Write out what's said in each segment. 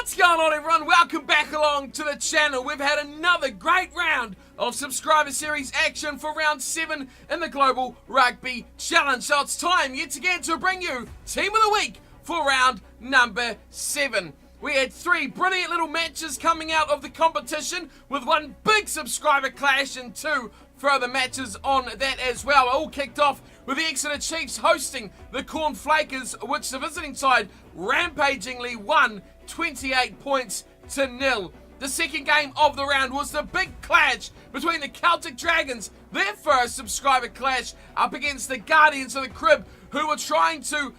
What's going on, everyone? Welcome back along to the channel. We've had another great round of subscriber series action for round 7 in the Global Rugby Challenge. So it's time yet again to bring you Team of the Week for round number 7. We had 3 brilliant little matches coming out of the competition, with one big subscriber clash and 2 further matches on that as well. All kicked off with the Exeter Chiefs hosting the Cornflakers, which the visiting side rampagingly won 28 points to 0. The second game of the round was the big clash between the Celtic Dragons, their first subscriber clash, up against the Guardians of the Crib, who were trying to,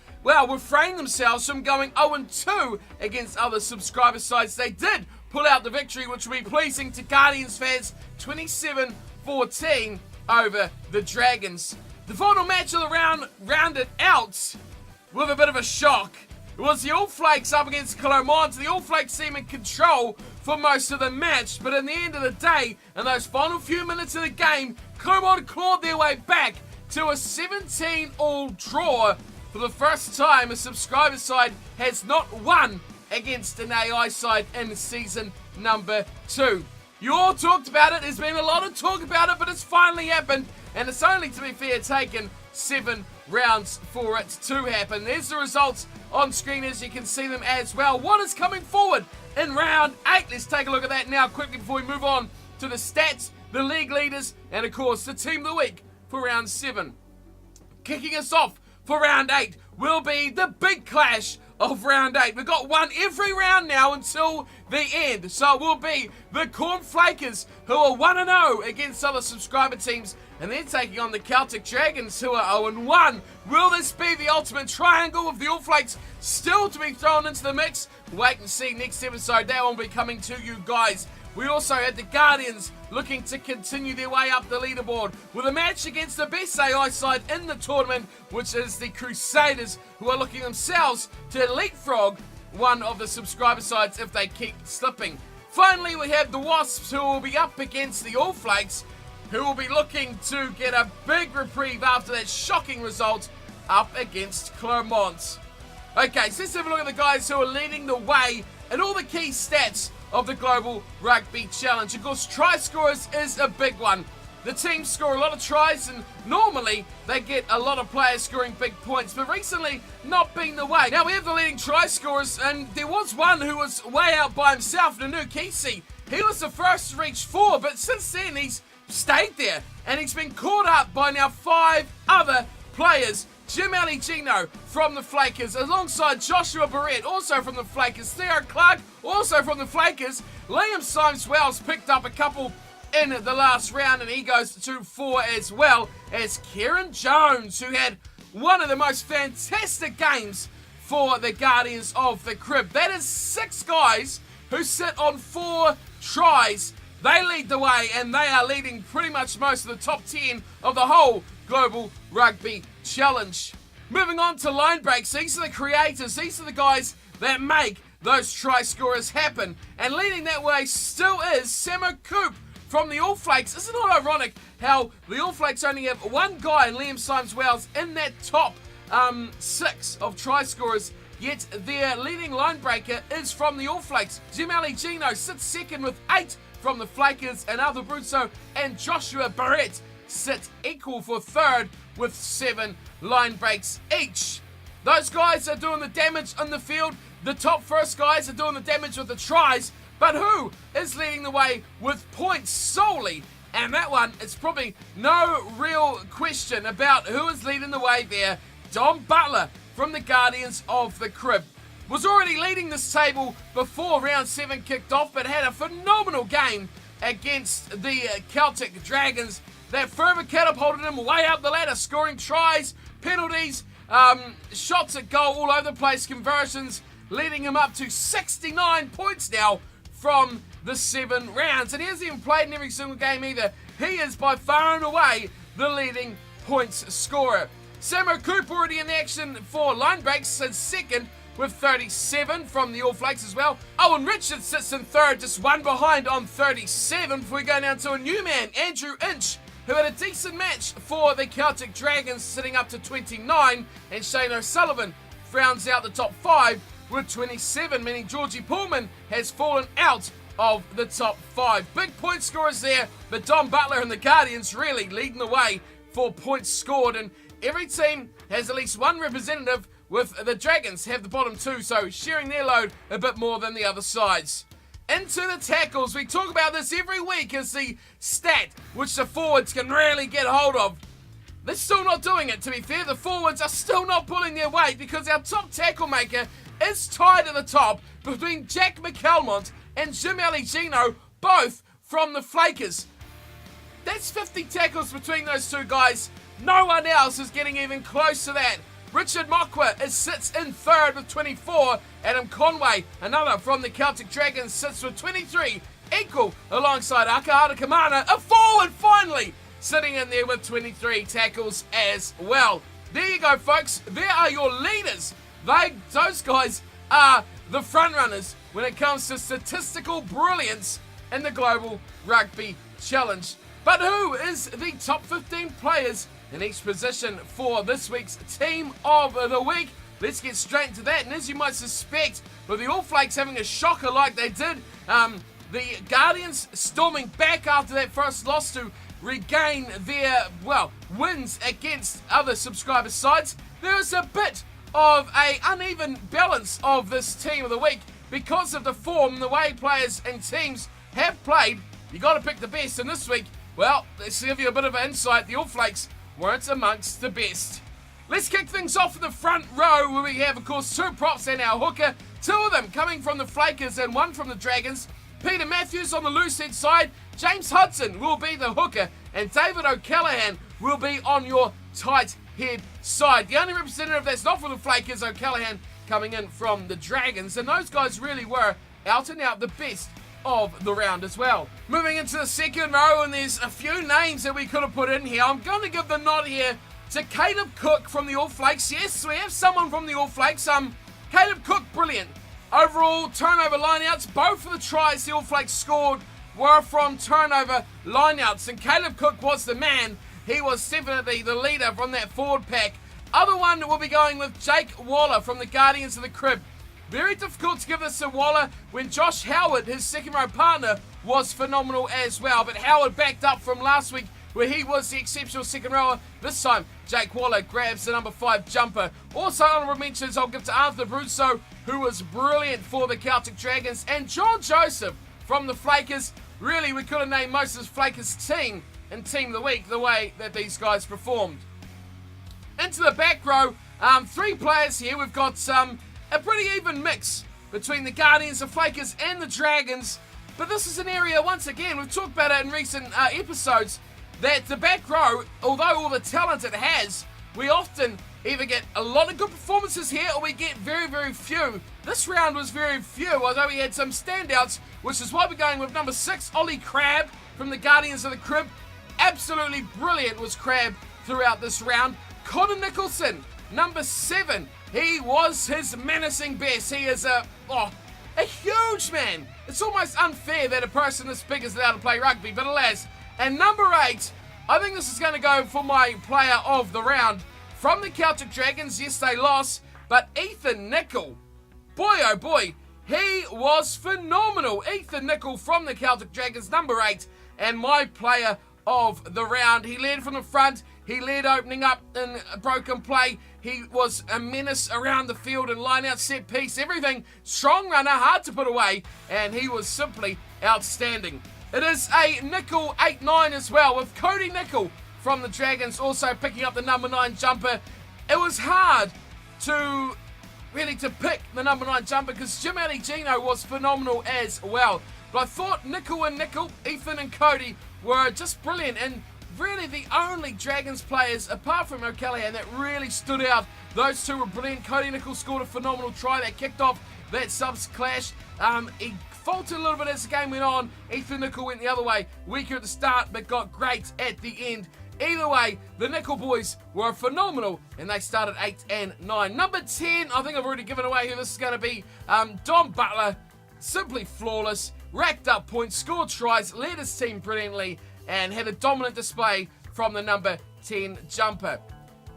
refrain themselves from going 0-2 against other subscriber sides. They did pull out the victory, which will be pleasing to Guardians fans, 27-14 over the Dragons. The final match of the round rounded out with a bit of a shock. It was the All Flakes up against Clermont. The All Flakes seem in control for most of the match, but in the end of the day, in those final few minutes of the game, Clermont clawed their way back to a 17-all draw. For the first time, a subscriber side has not won against an AI side in season number 2. You all talked about it. There's been a lot of talk about it, but it's finally happened, and it's only, to be fair, taken 7 rounds for it to happen. There's the results on screen, as you can see them as well. What is coming forward in round 8? Let's take a look at that now quickly before we move on to the stats, the league leaders, and of course the team of the week for round 7. Kicking us off for round 8 will be the big clash of round 8. We've got one every round now until the end. So it will be the Cornflakers, who are 1-0 against other subscriber teams, and they're taking on the Celtic Dragons, who are 0-1. Will this be the ultimate triangle of the All Flakes still to be thrown into the mix? Wait and see next episode. That will be coming to you guys. We also had the Guardians looking to continue their way up the leaderboard with a match against the best AI side in the tournament, which is the Crusaders, who are looking themselves to leapfrog one of the subscriber sides if they keep slipping. Finally, we have the Wasps, who will be up against the All Flakes, who will be looking to get a big reprieve after that shocking result up against Clermont. Okay, so let's have a look at the guys who are leading the way in all the key stats of the Global Rugby Challenge. Of course, try scorers is a big one. The teams score a lot of tries, and normally they get a lot of players scoring big points, but recently not been the way. Now we have the leading try scorers, and there was one who was way out by himself, Nanu Kisi. He was the first to reach 4, but since then he's stayed there, and he's been caught up by now 5 other players. Jim Aligino from the Flakers, alongside Joshua Barrett, also from the Flakers. Theo Clark, also from the Flakers. Liam Symes-Wells picked up a couple in the last round, and he goes to 4 as well as Kieran Jones, who had one of the most fantastic games for the Guardians of the Crib. That is 6 guys who sit on 4 tries. They lead the way, and they are leading pretty much most of the top 10 of the whole Global Rugby Challenge. Moving on to line breaks. These are the creators. These are the guys that make those try scorers happen. And leading that way still is Samo Coop from the All Flakes. Isn't it ironic how the All Flakes only have one guy in Liam Symes-Wells in that top 6 of try scorers, yet their leading line breaker is from the All Flakes. Jim Aligino sits second with 8 from the Flakers, and Arthur Brusso and Joshua Barrett sit equal for 3rd with 7 line breaks each. Those guys are doing the damage on the field. The top first guys are doing the damage with the tries, but who is leading the way with points solely? And that one, it's probably no real question about who is leading the way there. Dom Butler from the Guardians of the Crib was already leading this table before round 7 kicked off, but had a phenomenal game against the Celtic Dragons that further catapulted him way up the ladder, scoring tries, penalties, shots at goal all over the place, conversions, leading him up to 69 points now from the 7 rounds. And he hasn't even played in every single game either. He is by far and away the leading points scorer. Samo Coop already in action for line breaks, since second with 37 from the All Flakes as well. Owen Richards sits in 3rd, just one behind on 37, before we go down to a new man, Andrew Inch, who had a decent match for the Celtic Dragons, sitting up to 29, and Shane O'Sullivan rounds out the top 5 with 27, meaning Georgie Pullman has fallen out of the top 5. Big point scorers there, but Don Butler and the Guardians really leading the way for points scored, and every team has at least one representative, with the Dragons have the bottom 2, so sharing their load a bit more than the other sides. Into the tackles, we talk about this every week as the stat which the forwards can really get hold of. They're still not doing it, to be fair. The forwards are still not pulling their weight because our top tackle maker is tied at the top between Jack McAlmont and Jim Aligino, both from the Flakers. That's 50 tackles between those two guys. No one else is getting even close to that. Richard Mokwa sits in third with 24. Adam Conway, another from the Celtic Dragons, sits with 23, equal alongside Akahara Kamana, a forward finally, sitting in there with 23 tackles as well. There you go, folks. There are your leaders. Those guys are the front runners when it comes to statistical brilliance in the Global Rugby Challenge. But who is the top 15 players in each position for this week's Team of the Week? Let's get straight into that. And as you might suspect, with the All Flakes having a shocker like they did, the Guardians storming back after that first loss to regain their, wins against other subscriber sides, there is a bit of an uneven balance of this Team of the Week because of the form, the way players and teams have played. You got to pick the best, and this week, well, let's give you a bit of an insight. The All Flakes weren't amongst the best. Let's kick things off in the front row, where we have, of course, 2 props and our hooker, 2 of them coming from the Flakers and 1 from the Dragons. Peter Matthews on the loose head side, James Hudson will be the hooker, and David O'Callaghan will be on your tight head side. The only representative that's not from the Flakers, O'Callaghan, coming in from the Dragons, and those guys really were out and out the best of the round as well. Moving into the second row, and there's a few names that we could have put in here. I'm going to give the nod here to Caleb Cook from the All Flakes. Yes, we have someone from the All Flakes. Caleb Cook, brilliant. Overall turnover lineouts, both of the tries the All Flakes scored were from turnover lineouts, and Caleb Cook was the man. He was definitely the leader from that forward pack. Other one will be going with Jake Waller from the Guardians of the Crib. Very difficult to give this to Waller when Josh Howard, his second row partner, was phenomenal as well. But Howard backed up from last week where he was the exceptional second rower. This time, Jake Waller grabs the number 5 jumper. Also honourable mentions I'll give to Arthur Brusso, who was brilliant for the Celtic Dragons, and John Joseph from the Flakers. Really, we could have named most of the Flakers team in Team of the Week the way that these guys performed. Into the back row, 3 players here. We've got a pretty even mix between the Guardians, the Flakers, and the Dragons. But this is an area, once again, we've talked about it in recent episodes, that the back row, although all the talent it has, we often either get a lot of good performances here or we get very, very few. This round was very few, although we had some standouts, which is why we're going with number 6, Ollie Crabb from the Guardians of the Crib. Absolutely brilliant was Crabb throughout this round. Connor Nicholson, number 7. He was his menacing best. He is a huge man. It's almost unfair that a person this big is allowed to play rugby, but alas. And number 8, I think this is going to go for my player of the round. From the Celtic Dragons, yes, they lost, but Ethan Nicol. Boy, oh boy, he was phenomenal. Ethan Nicol from the Celtic Dragons, number 8, and my player of the round. He led from the front. He led opening up in a broken play. He was a menace around the field and line out, set piece, everything. Strong runner, hard to put away, and he was simply outstanding. It is a Nicol 8-9 as well, with Cody Nicol from the Dragons also picking up the number 9 jumper. It was hard to pick the number 9 jumper because Jim Aligino was phenomenal as well. But I thought Nicol and Nicol, Ethan and Cody, were just brilliant, and really the only Dragons players, apart from O'Callaghan, that really stood out. Those two were brilliant. Cody Nicol scored a phenomenal try that kicked off that subs clash. He faltered a little bit as the game went on. Ethan Nicol went the other way, weaker at the start, but got great at the end. Either way, the Nicol boys were phenomenal, and they started 8 and 9. Number 10, I think I've already given away who this is going to be. Don Butler, simply flawless, racked up points, scored tries, led his team brilliantly, and had a dominant display from the number 10 jumper.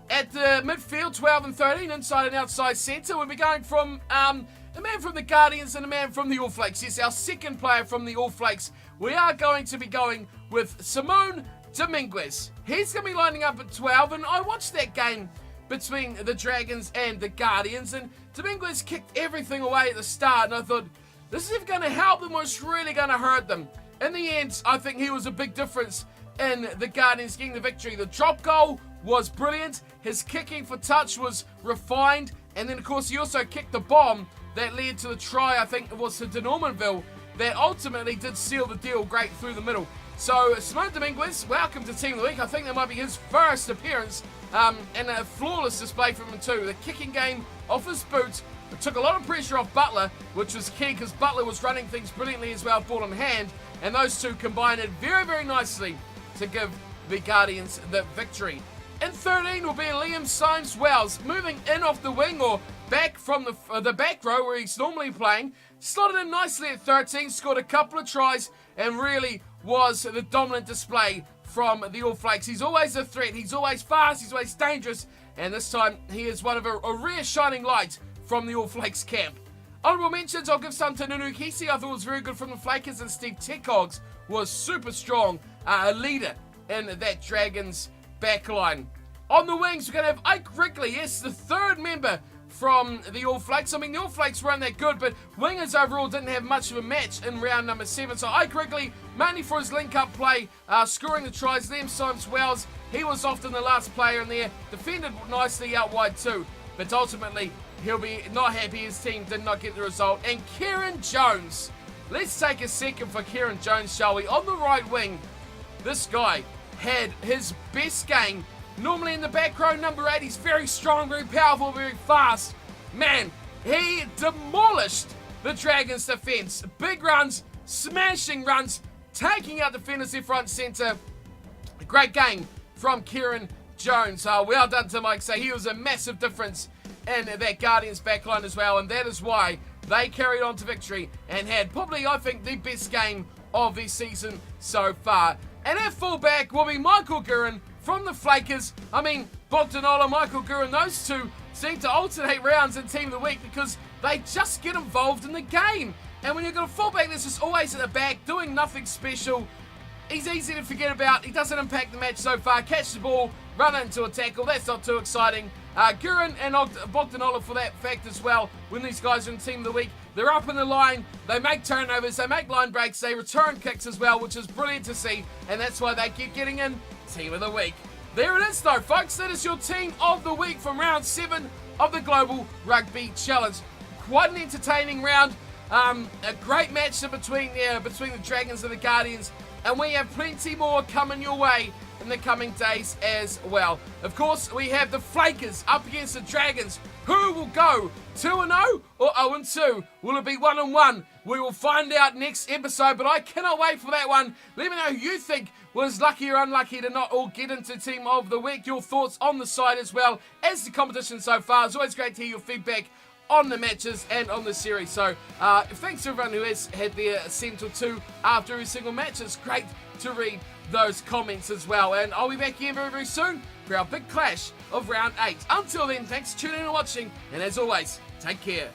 At the midfield, 12 and 13, inside and outside centre, we'll be going from a man from the Guardians and a man from the All Flakes. Yes, our second player from the All Flakes. We are going to be going with Simone Dominguez. He's going to be lining up at 12, and I watched that game between the Dragons and the Guardians, and Dominguez kicked everything away at the start, and I thought, this is either going to help them or it's really going to hurt them. In the end, I think he was a big difference in the Guardians getting the victory. The drop goal was brilliant, his kicking for touch was refined, and then of course he also kicked the bomb that led to the try, I think it was to De Normanville, that ultimately did seal the deal great through the middle. So, Simone Dominguez, welcome to Team of the Week. I think that might be his first appearance, and a flawless display from him too. The kicking game off his boot, it took a lot of pressure off Butler, which was key because Butler was running things brilliantly as well, ball in hand, and those two combined it very, very nicely to give the Guardians the victory. In 13 will be Liam Symes-Wells, moving in off the wing or back from the back row where he's normally playing. Slotted in nicely at 13, scored a couple of tries, and really was the dominant display from the All Flakes. He's always a threat, he's always fast, he's always dangerous, and this time he is one of a rare shining light from the All Flakes camp. Honourable mentions, I'll give some to Nunu Kisi. I thought it was very good from the Flakers, and Steve Tekogs was super strong, a leader in that Dragons backline. On the wings, we're going to have Ike Wrigley, yes, the third member from the All Flakes. I mean, the All Flakes weren't that good, but wingers overall didn't have much of a match in round number 7. So Ike Wrigley, mainly for his link-up play, scoring the tries. Liam Symes-Wells, he was often the last player in there, defended nicely out wide too, but ultimately he'll be not happy his team did not get the result. And Kieran Jones, let's take a second for Kieran Jones, shall we? On the right wing, this guy had his best game. Normally in the back row, number 8, he's very strong, very powerful, very fast. Man, he demolished the Dragons' defense. Big runs, smashing runs, taking out defenders in front centre. Great game from Kieran Jones. Well done to Mike. So he was a massive difference in that Guardians backline as well, and that is why they carried on to victory and had probably, I think, the best game of the season so far. And at fullback will be Michael Guerin from the Flakers. I mean, Bogdanola, Michael Guerin, those two seem to alternate rounds in Team of the Week because they just get involved in the game. And when you've got a fullback that's just always at the back, doing nothing special, he's easy to forget about. He doesn't impact the match so far. Catch the ball, run into a tackle. That's not too exciting. Guerin and Bogdanola for that fact as well. When these guys are in Team of the Week, they're up in the line. They make turnovers. They make line breaks. They return kicks as well, which is brilliant to see. And that's why they keep getting in Team of the Week. There it is though, folks. That is your Team of the Week from round 7 of the Global Rugby Challenge. Quite an entertaining round. A great match between the Dragons and the Guardians. And we have plenty more coming your way in the coming days as well. Of course, we have the Flakers up against the Dragons. Who will go 2-0 or 0-2? Will it be 1-1? We will find out next episode, but I cannot wait for that one. Let me know who you think was lucky or unlucky to not all get into Team of the Week. Your thoughts on the side as well as the competition so far. It's always great to hear your feedback on the matches and on the series. So thanks to everyone who has had their cent or two after every single match. It's great to read those comments as well. And I'll be back here very, very soon for our big clash of round 8. Until then, thanks for tuning in and watching. And as always, take care.